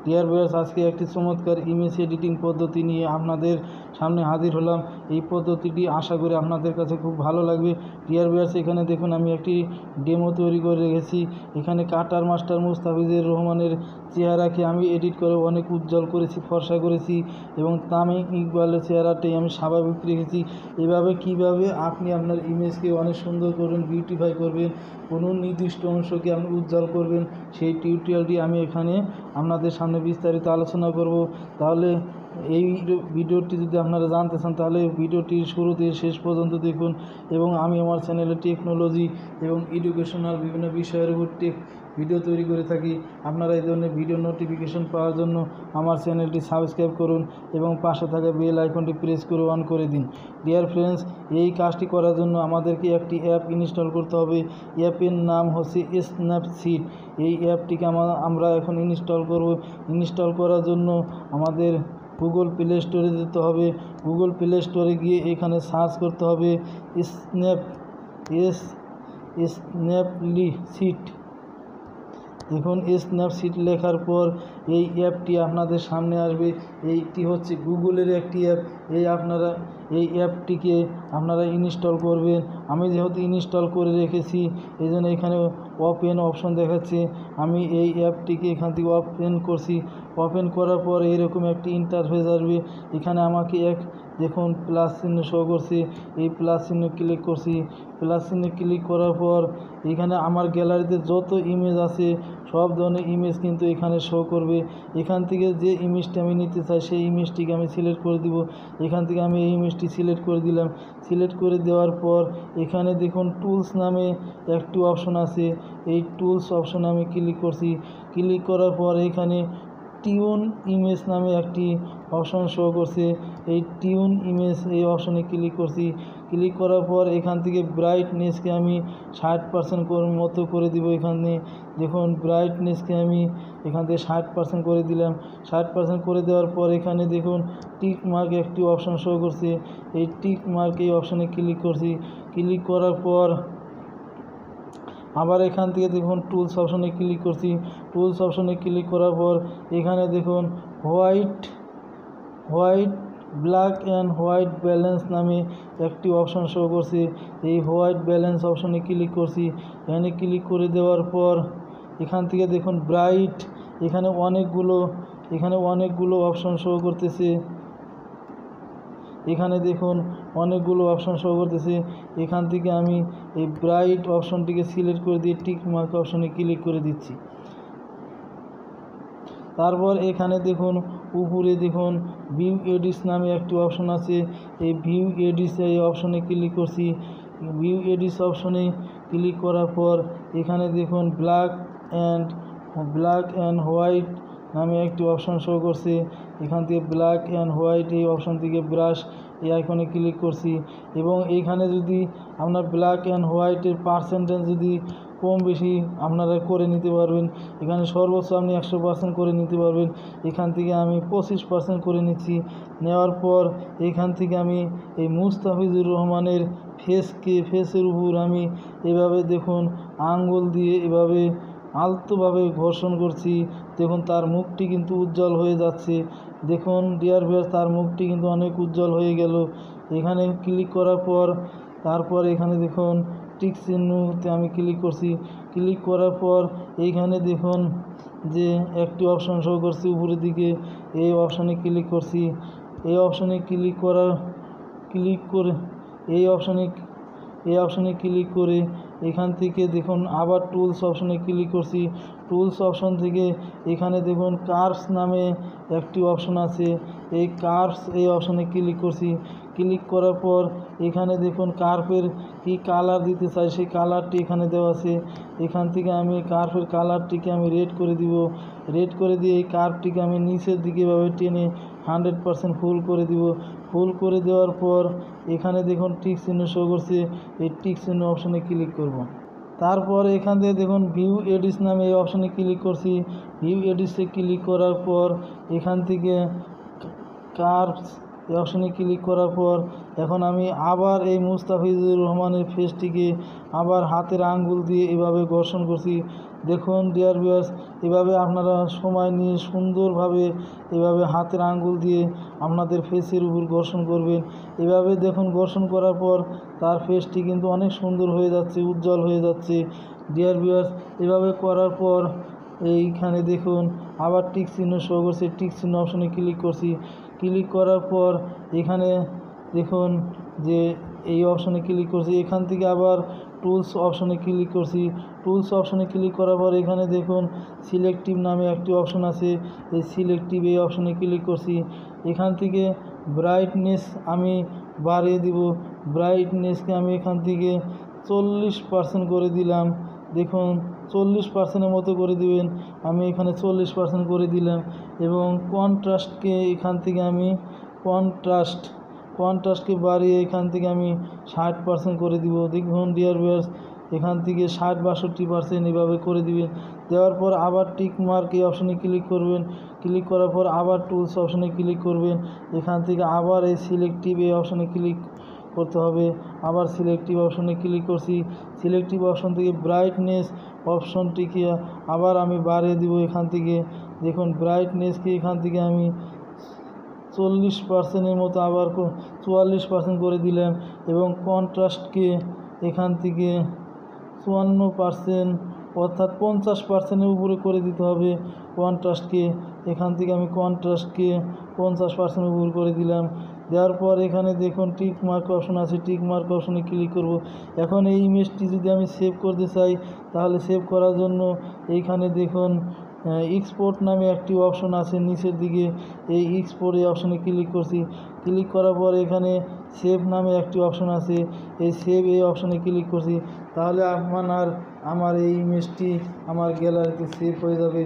Dear viewers, আজকে একটি চমৎকার ইমেজ এডিটিং পদ্ধতি নিয়ে আপনাদের সামনে হাজির হলাম। এই পদ্ধতিটি আশা করি আপনাদের কাছে খুব ভালো লাগবে। ডিয়ার ভিউয়ার্স, এখানে দেখুন আমি একটি ডেমো তৈরি করে রেখেছি। এখানে কাটার মাস্টার মুস্তাফিজুর রহমানের চেহারাকে আমি এডিট করে অনেক উজ্জ্বল করেছি, ফর্সা করেছি এবং তামিম ইকবালের চেহারাটাই আমি স্বাভাবিক রেখেছি। এভাবে কিভাবে আপনি আপনার ইমেজকে অনেক সুন্দর করবেন, বিউটিফাই করবেন, কোনো নির্দিষ্ট অংশকে আপনি উজ্জ্বল করবেন, সেই টিউটোরিয়ালটি আমি এখানে আপনাদের সামনে বিস্তারিত আলোচনা করব। তাহলে এই ভিডিওটি যদি আপনারা জানতে চান তাহলে ভিডিওটির শুরু থেকে শেষ পর্যন্ত দেখুন। এবং আমি আমার চ্যানেলে টেকনোলজি এবং এডুকেশনাল বিভিন্ন বিষয়ের উপর ভিডিও তৈরি করে থাকি। আপনারা এই ধরনের ভিডিও নোটিফিকেশন পাওয়ার জন্য আমার চ্যানেলটি সাবস্ক্রাইব করুন এবং পাশে থাকা বেল আইকনটি প্রেস করে অন করে দিন। ডিয়ার ফ্রেন্ডস, এই কাজটি করার জন্য আমাদেরকে একটি অ্যাপ ইনস্টল করতে হবে। অ্যাপের নাম হচ্ছে স্ন্যাপসিড। এই অ্যাপটিকে আমরা এখন ইনস্টল করব। ইনস্টল করার জন্য আমাদের গুগল প্লে স্টোরে যেতে হবে। গুগল প্লে স্টোরে গিয়ে এখানে সার্চ করতে হবে স্ন্যাপসিড। দেখুন, স্ন্যাপসিড লেখার পর এই অ্যাপটি আপনাদের সামনে আসবে। এইটি হচ্ছে গুগলের একটি অ্যাপ। এই অ্যাপটিকে আপনারা ইনস্টল করবেন। আমি যেহেতু ইনস্টল করে রেখেছি এই জন্য এখানে ওপেন অপশন দেখাচ্ছে। আমি এই অ্যাপটিকে এখান থেকে ওপেন করছি। ওপেন করার পর এরকম একটি ইন্টারফেস আসবে। এখানে আমাকে দেখুন প্লাস চিহ্ন শো করছে। এই প্লাস চিহ্ন ক্লিক করছি। প্লাস চিহ্ন ক্লিক করার পর এখানে আমার গ্যালারিতে যত ইমেজ আছে সব ধরনের ইমেজ কিন্তু এখানে শো করবে। এখান থেকে যে ইমেজটি আমি নিতে চাই সেই ইমেজটিকে আমি সিলেক্ট করে দিব। এখান থেকে আমি এই ইমেজটি সিলেক্ট করে দিলাম। সিলেক্ট করে দেওয়ার পর এখানে দেখুন টুলস নামে একটি অপশন আছে। এই টুলস অপশনে আমি ক্লিক করছি। ক্লিক করার পর এখানে টিউন ইমেজ নামে একটি অপশন শো করছে। এই টিউন ইমেজ এই অপশনে ক্লিক করছি। ক্লিক করার পর এখান থেকে ব্রাইটনেসকে আমি 60% মতো করে দিব। এখানে দেখুন ব্রাইটনেসকে আমি এখান থেকে 60% করে দিলাম। 60% করে দেওয়ার পর এখানে দেখুন টিক মার্ক একটি অপশন শো করছে। এই টিক মার্ক এই অপশনে ক্লিক করছি। ক্লিক করার পর আবার এখান থেকে দেখুন টুলস অপশনে ক্লিক করছি। টুলস অপশনে ক্লিক করার পর এখানে দেখুন white black and white balance নামে একটি অপশন শো করছে। এই হোয়াইট ব্যালেন্স অপশনে ক্লিক করছি। এখানে ক্লিক করে দেওয়ার পর এখান থেকে দেখুন ব্রাইট এখানে অনেকগুলো অপশন শো করতেছে। এখানে দেখুন অনেকগুলো অপশন শো করতেছে। এখান থেকে আমি এই ব্রাইট অপশনটিকে সিলেক্ট করে দিয়ে টিক মার্ক অপশনে ক্লিক করে দিচ্ছি। তারপর এখানে দেখুন উপরে দেখুন ভিউ এডিটস নামে একটি অপশন আছে। এই ভিউ এডিটস এই অপশনে ক্লিক করছি। ভিউ এডিটস অপশনে ক্লিক করার পর এখানে দেখুন ব্ল্যাক অ্যান্ড হোয়াইট নামে একটি অপশন শো করছে। এখান থেকে ব্ল্যাক অ্যান্ড হোয়াইট এই অপশন থেকে ব্রাশ এই আইকনে ক্লিক করছি। এবং এইখানে যদি আপনার ব্ল্যাক অ্যান্ড হোয়াইটের পার্সেন্টেজ যদি কম বেশি আপনারা করে নিতে পারবেন। এখানে সর্বোচ্চ আপনি 100% করে নিতে পারবেন। এখান থেকে আমি 25% করে নিচ্ছি। নেওয়ার পর এখান থেকে আমি এই মুস্তাফিজুর রহমানের ফেসের উপর আমি এভাবে দেখুন আঙ্গুল দিয়ে এভাবে আলতোভাবে ঘর্ষণ করছি। দেখুন তার মুখটি কিন্তু উজ্জ্বল হয়ে যাচ্ছে। দেখুন ডিয়ার ভিউয়ার্স, তার মুখটি কিন্তু অনেক উজ্জ্বল হয়ে গেল। এখানে ক্লিক করার পর তারপর এখানে দেখুন টিক চিহ্নতে আমি ক্লিক করছি। ক্লিক করার পর এইখানে দেখুন যে একটি অপশন শো করছে উপরের দিকে। এই অপশনে ক্লিক করছি। এই অপশনে ক্লিক করে এখান থেকে দেখুন আবার টুলস অপশনে ক্লিক করছি। টুলস অপশন থেকে এখানে দেখুন কার্ভস নামে একটি অপশন আছে। এই কার্ভস এই অপশনে ক্লিক করছি। ক্লিক করার পর এখানে দেখুন কার্ভের কি কালার দিতে চাই সেই কালারটি এখানে দেওয়া আছে। এখান থেকে আমি কার্ভের কালারটিকে আমি রেড করে দিব। রেড করে দিয়ে এই কার্ভটিকে আমি নিচের দিকে এভাবে টেনে 100% ফুল করে দিব। ফুল করে দেওয়ার পর এখানে দেখুন টিক চিহ্ন শো করছে। এই টিক চিহ্ন অপশনে ক্লিক করব। তারপর এখান থেকে দেখুন ভিউ এডিটস নামে এই অপশনে ক্লিক করছি। ভিউ এডিটসে ক্লিক করার পর এখান থেকে কার্ভস এই অপশনে ক্লিক করার পর এখন আমি আবার এই মুস্তাফিজুর রহমানের ফেসটিকে আবার হাতের আঙ্গুল দিয়ে এভাবে ঘর্ষণ করছি। দেখুন ডিয়ার ভিউয়ার্স, এভাবে আপনারা সময় নিয়ে সুন্দরভাবে এভাবে হাতের আঙ্গুল দিয়ে আপনাদের ফেসের উপর ঘর্ষণ করবেন। এভাবে দেখুন ঘর্ষণ করার পর তার ফেসটি কিন্তু অনেক সুন্দর হয়ে যাচ্ছে, উজ্জ্বল হয়ে যাচ্ছে। ডিয়ার ভিউয়ার্স, এভাবে করার পর এইখানে দেখুন আবার টিক চিহ্ন শো করছে, টিক চিহ্ন অপশনে ক্লিক করছি। ক্লিক করার পর এখানে দেখুন যে এই অপশনে ক্লিক করছি, এখান থেকে আবার টুলস অপশনে ক্লিক করছি। টুলস অপশনে ক্লিক করার পর এখানে দেখুন সিলেক্টিভ নামে একটি অপশন আছে, এই সিলেক্টিভ এই অপশনে ক্লিক করছি। এখান থেকে ব্রাইটনেস আমি বাড়িয়ে দিব। ব্রাইটনেসকে আমি এখান থেকে 40% করে দিলাম। দেখুন 40%-এর মতো করে দিবেন, আমি এখানে 40% করে দিলাম। এবং কন্ট্রাস্টকে এখান থেকে আমি কন্ট্রাস্টকে বাড়িয়ে এখান থেকে আমি 60% করে দিব। দেখুন ডিয়ার ভিউয়ার্স, এখান থেকে 60-62% এভাবে করে দিবেন। দেওয়ার পর আবার টিক মার্ক এই অপশনে ক্লিক করবেন। ক্লিক করার পর আবার টুলস অপশনে ক্লিক করবেন। এখান থেকে আবার এই সিলেক্টিভ এই অপশনে ক্লিক করতে হবে। আবার সিলেক্টিভ অপশনে ক্লিক করছি। সিলেক্টিভ অপশন থেকে ব্রাইটনেস অপশনটিকে আবার আমি বাড়িয়ে দিব। এখান থেকে দেখুন ব্রাইটনেসকে এখান থেকে আমি 40%-এর মতো আবার 44% করে দিলাম। এবং কন্ট্রাস্টকে এখান থেকে 54% অর্থাৎ 50%-এর উপরে করে দিতে হবে। কন্ট্রাস্টকে এখান থেকে আমি 50%-এর উপর করে দিলাম। দেওয়ার পর এখানে দেখুন টিক মার্ক অপশন আছে, টিক মার্ক অপশনে ক্লিক করব। এখন এই ইমেজটি যদি আমি সেভ করতে চাই, তাহলে সেভ করার জন্য এইখানে দেখুন এক্সপোর্ট নামে একটি অপশন আছে নিচের দিকে, এই এক্সপোর্ট এই অপশনে ক্লিক করছি। ক্লিক করার পর এখানে সেভ নামে একটি অপশন আছে, এই সেভ এই অপশনে ক্লিক করছি। তাহলে আমার এই ইমেজটি আমার গ্যালারিতে সেভ হয়ে যাবে।